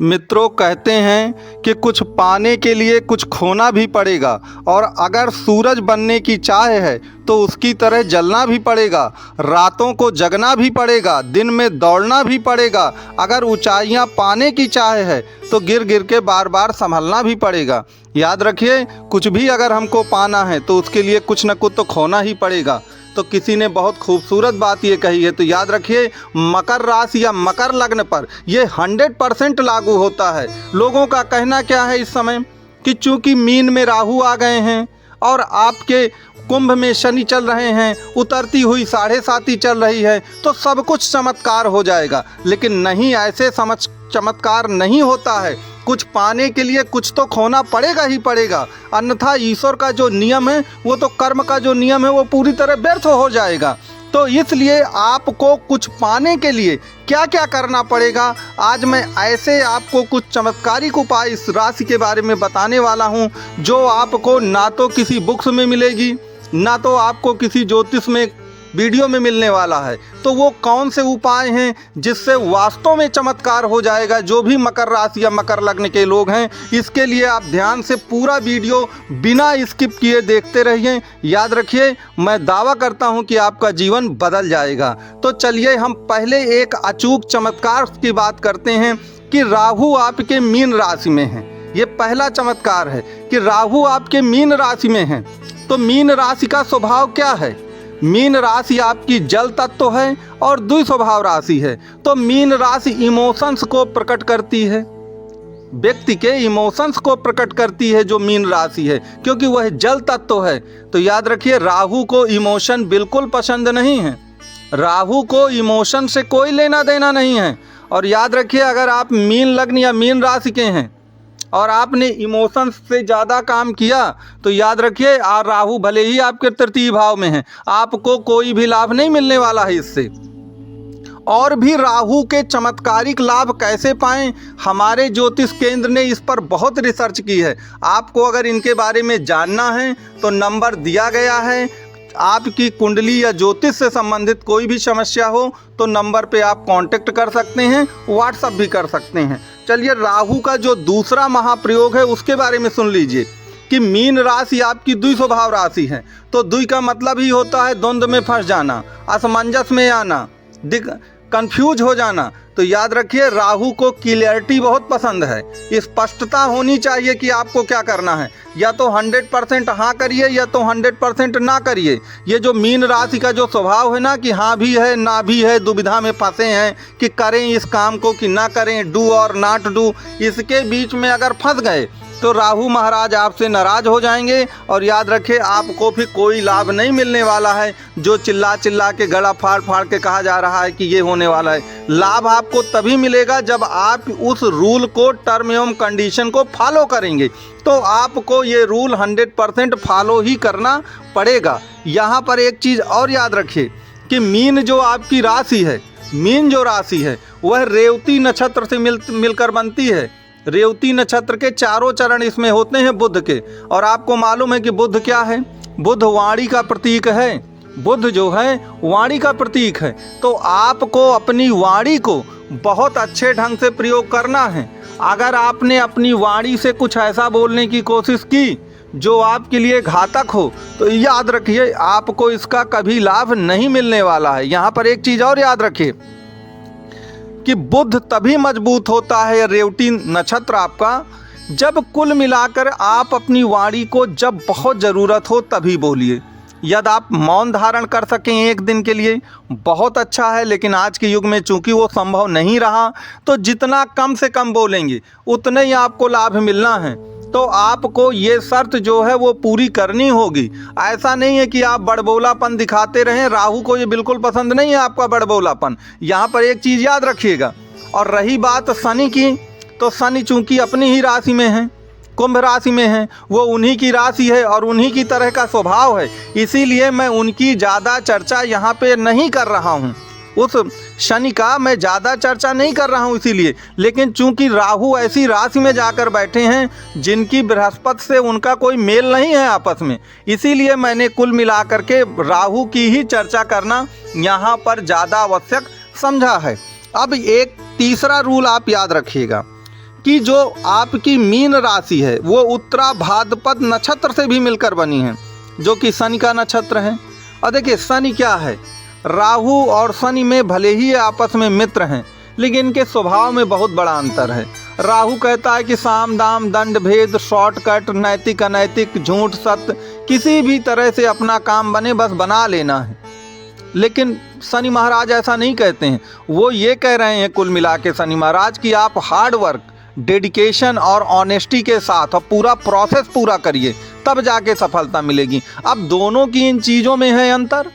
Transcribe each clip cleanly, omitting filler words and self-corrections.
मित्रों, कहते हैं कि कुछ पाने के लिए कुछ खोना भी पड़ेगा और अगर सूरज बनने की चाह है तो उसकी तरह जलना भी पड़ेगा। रातों को जगना भी पड़ेगा, दिन में दौड़ना भी पड़ेगा। अगर ऊंचाइयां पाने की चाह है तो गिर गिर के बार बार संभलना भी पड़ेगा। याद रखिए, कुछ भी अगर हमको पाना है तो उसके लिए कुछ न कुछ तो खोना ही पड़ेगा। तो किसी ने बहुत खूबसूरत बात ये कही है, तो याद रखिए, मकर राशि या मकर लग्न पर ये 100% लागू होता है। लोगों का कहना क्या है इस समय कि चूंकि मीन में राहु आ गए हैं और आपके कुंभ में शनि चल रहे हैं, उतरती हुई 7.5 चल रही है, तो सब कुछ चमत्कार हो जाएगा। लेकिन नहीं, ऐसे चमत्कार नहीं होता है। कुछ पाने के लिए कुछ तो खोना पड़ेगा ही पड़ेगा, अन्यथा ईश्वर का जो नियम है, वो तो कर्म का जो नियम है, वो पूरी तरह व्यर्थ हो जाएगा। तो इसलिए आपको कुछ पाने के लिए क्या क्या करना पड़ेगा, आज मैं ऐसे आपको कुछ चमत्कारिक उपाय इस राशि के बारे में बताने वाला हूँ, जो आपको ना तो किसी बुक्स में मिलेगी, ना तो आपको किसी ज्योतिष में वीडियो में मिलने वाला है। तो वो कौन से उपाय हैं जिससे वास्तव में चमत्कार हो जाएगा। जो भी मकर राशि या मकर लग्न के लोग हैं, इसके लिए आप ध्यान से पूरा वीडियो बिना स्किप किए देखते रहिए। याद रखिए, मैं दावा करता हूं कि आपका जीवन बदल जाएगा। तो चलिए हम पहले एक अचूक चमत्कार की बात करते हैं कि राहु आपके मीन राशि में है। ये पहला चमत्कार है कि राहु आपके मीन राशि में है। तो मीन राशि का स्वभाव क्या है? मीन राशि आपकी जल तत्व है और द्विस्वभाव राशि है। तो मीन राशि इमोशंस को प्रकट करती है, व्यक्ति के इमोशंस को प्रकट करती है जो मीन राशि है, क्योंकि वह जल तत्व है। तो याद रखिए, राहु को इमोशन बिल्कुल पसंद नहीं है। राहु को इमोशन से कोई लेना देना नहीं है। और याद रखिए, अगर आप मीन लग्न या मीन राशि के हैं और आपने इमोशंस से ज़्यादा काम किया, तो याद रखिए, राहु भले ही आपके तृतीय भाव में है, आपको कोई भी लाभ नहीं मिलने वाला है इससे। और भी राहु के चमत्कारिक लाभ कैसे पाएं, हमारे ज्योतिष केंद्र ने इस पर बहुत रिसर्च की है। आपको अगर इनके बारे में जानना है तो नंबर दिया गया है। आपकी कुंडली या ज्योतिष से संबंधित कोई भी समस्या हो तो नंबर पे आप कांटेक्ट कर सकते हैं, व्हाट्सएप भी कर सकते हैं। चलिए, राहु का जो दूसरा महाप्रयोग है उसके बारे में सुन लीजिए कि मीन राशि आपकी द्विस्वभाव राशि है। तो द्वि का मतलब ही होता है द्वंद्व में फंस जाना, असमंजस में आना, कंफ्यूज हो जाना। तो याद रखिए, राहु को क्लियरिटी बहुत पसंद है। स्पष्टता होनी चाहिए कि आपको क्या करना है। या तो 100% हाँ करिए या तो 100% ना करिए। ये जो मीन राशि का जो स्वभाव है ना कि हाँ भी है ना भी है, दुविधा में फंसे हैं कि करें इस काम को कि ना करें, डू और नॉट डू, इसके बीच में अगर फंस गए तो राहु महाराज आपसे नाराज हो जाएंगे। और याद रखें, आपको भी कोई लाभ नहीं मिलने वाला है। जो चिल्ला चिल्ला के गला फाड़ फाड़ के कहा जा रहा है कि ये होने वाला है, लाभ आपको तभी मिलेगा जब आप उस रूल को, टर्म एवं कंडीशन को फॉलो करेंगे। तो आपको ये रूल 100% फॉलो ही करना पड़ेगा। यहाँ पर एक चीज़ और याद रखिए कि मीन जो आपकी राशि है, मीन जो राशि है वह रेवती नक्षत्र से मिलकर बनती है। रेवती नक्षत्र के चारों चरण इसमें होते हैं बुध के। और आपको मालूम है कि बुध क्या है? बुध वाणी का प्रतीक है। बुध जो है वाणी का प्रतीक है। तो आपको अपनी वाणी को बहुत अच्छे ढंग से प्रयोग करना है। अगर आपने अपनी वाणी से कुछ ऐसा बोलने की कोशिश की जो आपके लिए घातक हो, तो याद रखिए, आपको इसका कभी लाभ नहीं मिलने वाला है। यहाँ पर एक चीज़ और याद रखिए कि बुध तभी मजबूत होता है, रेवती नक्षत्र आपका, जब कुल मिलाकर आप अपनी वाणी को जब बहुत ज़रूरत हो तभी बोलिए। यदि आप मौन धारण कर सकें एक दिन के लिए बहुत अच्छा है, लेकिन आज के युग में चूंकि वो संभव नहीं रहा, तो जितना कम से कम बोलेंगे उतने ही आपको लाभ मिलना है। तो आपको ये शर्त जो है वो पूरी करनी होगी। ऐसा नहीं है कि आप बड़बोलापन दिखाते रहें, राहु को ये बिल्कुल पसंद नहीं है आपका बड़बोलापन। यहाँ पर एक चीज़ याद रखिएगा। और रही बात शनि की, तो शनि चूंकि अपनी ही राशि में है, कुंभ राशि में है, वो उन्हीं की राशि है और उन्हीं की तरह का स्वभाव है, इसीलिए मैं उनकी ज़्यादा चर्चा यहाँ पे नहीं कर रहा हूँ। उस शनि का मैं ज़्यादा चर्चा नहीं कर रहा हूँ इसीलिए। लेकिन चूंकि राहु ऐसी राशि में जाकर बैठे हैं जिनकी बृहस्पति से उनका कोई मेल नहीं है आपस में, इसीलिए मैंने कुल मिलाकर के राहु की ही चर्चा करना यहाँ पर ज़्यादा आवश्यक समझा है। अब एक तीसरा रूल आप याद रखिएगा कि जो आपकी मीन राशि है वो उत्तरा भाद्रपद नक्षत्र से भी मिलकर बनी है, जो कि शनि का नक्षत्र है। और देखिए शनि क्या है, राहु और शनि में भले ही आपस में मित्र हैं, लेकिन इनके स्वभाव में बहुत बड़ा अंतर है। राहु कहता है कि साम दाम दंड भेद, शॉर्टकट, नैतिक अनैतिक, झूठ सत्य, किसी भी तरह से अपना काम बने बस बना लेना है। लेकिन शनि महाराज ऐसा नहीं कहते हैं, वो ये कह रहे हैं कुल मिला के शनि महाराज कि आप हार्ड वर्क, डेडिकेशन और ऑनेस्टी के साथ और पूरा प्रोसेस पूरा करिए, तब जाके सफलता मिलेगी। अब दोनों की इन चीज़ों में है अंतर,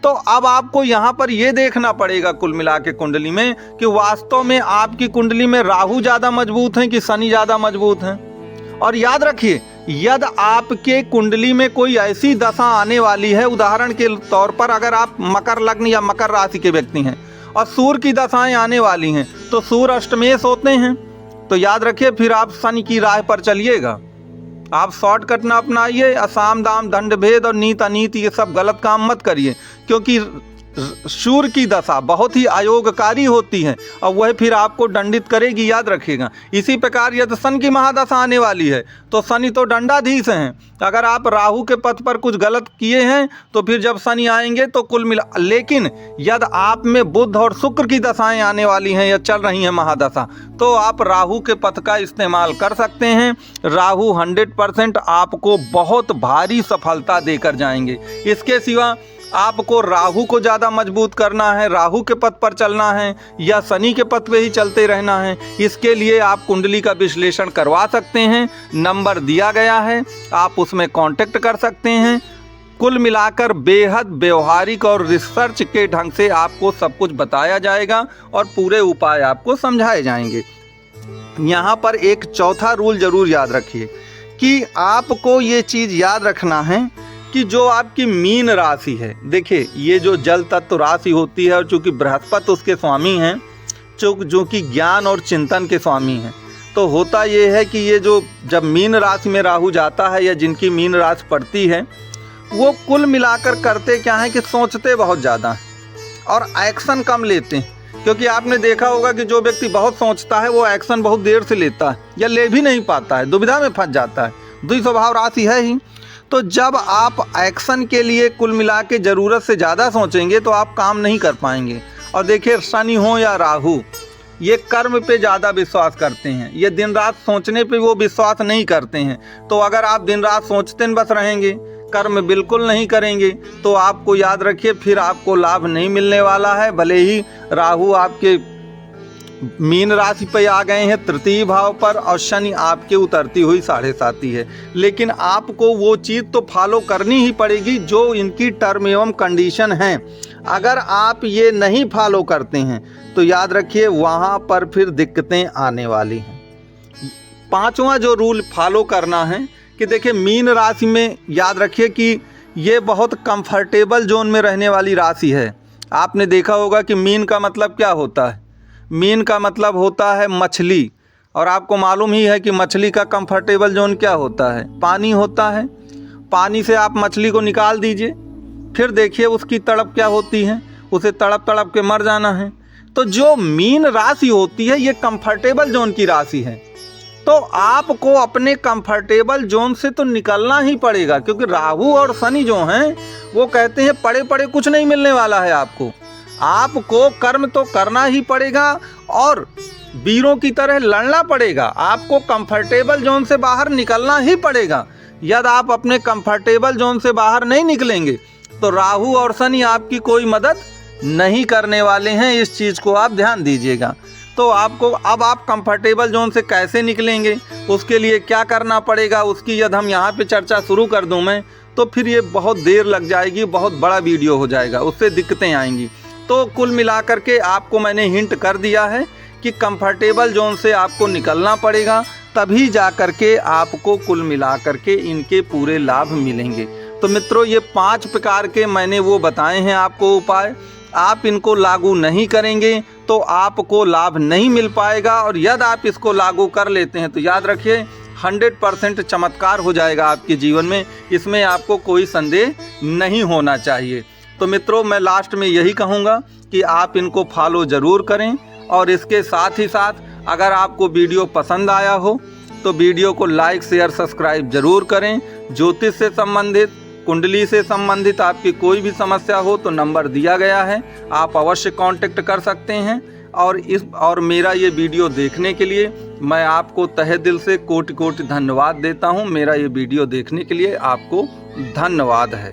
तो अब आपको यहाँ पर ये देखना पड़ेगा कुल मिला के कुंडली में कि वास्तव में आपकी कुंडली में राहु ज़्यादा मजबूत हैं कि शनि ज़्यादा मजबूत हैं। और याद रखिए, यदि आपके कुंडली में कोई ऐसी दशा आने वाली है, उदाहरण के तौर पर अगर आप मकर लग्न या मकर राशि के व्यक्ति हैं और सूर्य की दशाएं आने वाली हैं, तो सूर्य अष्टमेश होते हैं, तो याद रखिए फिर आप शनि की राह पर चलिएगा। आप शॉर्टकट ना अपनाइए, असाम दाम दंड भेद और नीत अनीत ये सब गलत काम मत करिए, क्योंकि सूर्य की दशा बहुत ही अयोगकारी होती है और वह फिर आपको दंडित करेगी, याद रखिएगा। इसी प्रकार यदि शनि की महादशा आने वाली है तो शनि तो दंडाधीश हैं। अगर आप राहु के पथ पर कुछ गलत किए हैं तो फिर जब शनि आएंगे तो कुल मिला, लेकिन यदि आप में बुध और शुक्र की दशाएं आने वाली हैं या चल रही हैं महादशा, तो आप राहु के पथ का इस्तेमाल कर सकते हैं। राहु 100% आपको बहुत भारी सफलता देकर जाएंगे। इसके सिवा आपको राहु को ज़्यादा मजबूत करना है, राहु के पथ पर चलना है या शनि के पथ पे ही चलते रहना है, इसके लिए आप कुंडली का विश्लेषण करवा सकते हैं। नंबर दिया गया है, आप उसमें कांटेक्ट कर सकते हैं। कुल मिलाकर बेहद व्यवहारिक और रिसर्च के ढंग से आपको सब कुछ बताया जाएगा और पूरे उपाय आपको समझाए जाएंगे। यहाँ पर एक चौथा रूल जरूर याद रखिए कि आपको ये चीज़ याद रखना है कि जो आपकी मीन राशि है, देखिए ये जो जल तत्व राशि होती है और चूँकि बृहस्पति उसके स्वामी हैं, जो कि ज्ञान और चिंतन के स्वामी हैं, तो होता ये है कि ये जो जब मीन राशि में राहु जाता है या जिनकी मीन राशि पड़ती है, वो कुल मिलाकर करते क्या है कि सोचते बहुत ज़्यादा हैं और एक्शन कम लेते हैं। क्योंकि आपने देखा होगा कि जो व्यक्ति बहुत सोचता है वो एक्शन बहुत देर से लेता है या ले भी नहीं पाता है, दुविधा में फंस जाता है। द्विस्वभाव राशि है ही। तो जब आप एक्शन के लिए कुल मिला के ज़रूरत से ज़्यादा सोचेंगे तो आप काम नहीं कर पाएंगे। और देखिए शनि हो या राहु, ये कर्म पे ज़्यादा विश्वास करते हैं, ये दिन रात सोचने पे वो विश्वास नहीं करते हैं। तो अगर आप दिन रात सोचते बस रहेंगे, कर्म बिल्कुल नहीं करेंगे, तो आपको याद रखिए फिर आपको लाभ नहीं मिलने वाला है। भले ही राहु आपके मीन राशि पे आ गए हैं तृतीय भाव पर और शनि आपके उतरती हुई 7.5 है, लेकिन आपको वो चीज़ तो फॉलो करनी ही पड़ेगी जो इनकी टर्म एवं कंडीशन है। अगर आप ये नहीं फॉलो करते हैं तो याद रखिए वहाँ पर फिर दिक्कतें आने वाली हैं। पांचवा जो रूल फॉलो करना है कि देखिए मीन राशि में याद रखिए कि ये बहुत कंफर्टेबल जोन में रहने वाली राशि है। आपने देखा होगा कि मीन का मतलब क्या होता है, मीन का मतलब होता है मछली, और आपको मालूम ही है कि मछली का कंफर्टेबल जोन क्या होता है, पानी होता है। पानी से आप मछली को निकाल दीजिए, फिर देखिए उसकी तड़प क्या होती है, उसे तड़प तड़प के मर जाना है। तो जो मीन राशि होती है ये कंफर्टेबल जोन की राशि है, तो आपको अपने कंफर्टेबल जोन से तो निकलना ही पड़ेगा, क्योंकि राहु और शनि जो हैं वो कहते हैं पड़े पड़े कुछ नहीं मिलने वाला है आपको कर्म तो करना ही पड़ेगा और वीरों की तरह लड़ना पड़ेगा। आपको कंफर्टेबल जोन से बाहर निकलना ही पड़ेगा। यदि आप अपने कंफर्टेबल जोन से बाहर नहीं निकलेंगे तो राहु और शनि आपकी कोई मदद नहीं करने वाले हैं, इस चीज़ को आप ध्यान दीजिएगा। तो आपको अब आप कंफर्टेबल जोन से कैसे निकलेंगे, उसके लिए क्या करना पड़ेगा, उसकी यदि हम यहाँ पे चर्चा शुरू कर दूँ मैं तो फिर ये बहुत देर लग जाएगी, बहुत बड़ा वीडियो हो जाएगा, उससे दिक्कतें आएंगी। तो कुल मिलाकर के आपको मैंने हिंट कर दिया है कि कंफर्टेबल जोन से आपको निकलना पड़ेगा, तभी जा कर के आपको कुल मिलाकर के इनके पूरे लाभ मिलेंगे। तो मित्रों ये 5 प्रकार के मैंने वो बताए हैं आपको उपाय, आप इनको लागू नहीं करेंगे तो आपको लाभ नहीं मिल पाएगा, और यदि आप इसको लागू कर लेते हैं तो याद रखिए 100% चमत्कार हो जाएगा आपके जीवन में, इसमें आपको कोई संदेह नहीं होना चाहिए। तो मित्रों मैं लास्ट में यही कहूँगा कि आप इनको फॉलो ज़रूर करें, और इसके साथ ही साथ अगर आपको वीडियो पसंद आया हो तो वीडियो को लाइक शेयर सब्सक्राइब जरूर करें। ज्योतिष से संबंधित, कुंडली से संबंधित आपकी कोई भी समस्या हो तो नंबर दिया गया है, आप अवश्य कांटेक्ट कर सकते हैं। और मेरा ये वीडियो देखने के लिए मैं आपको तहे दिल से कोटि कोटि धन्यवाद देता हूँ। मेरा ये वीडियो देखने के लिए आपको धन्यवाद है।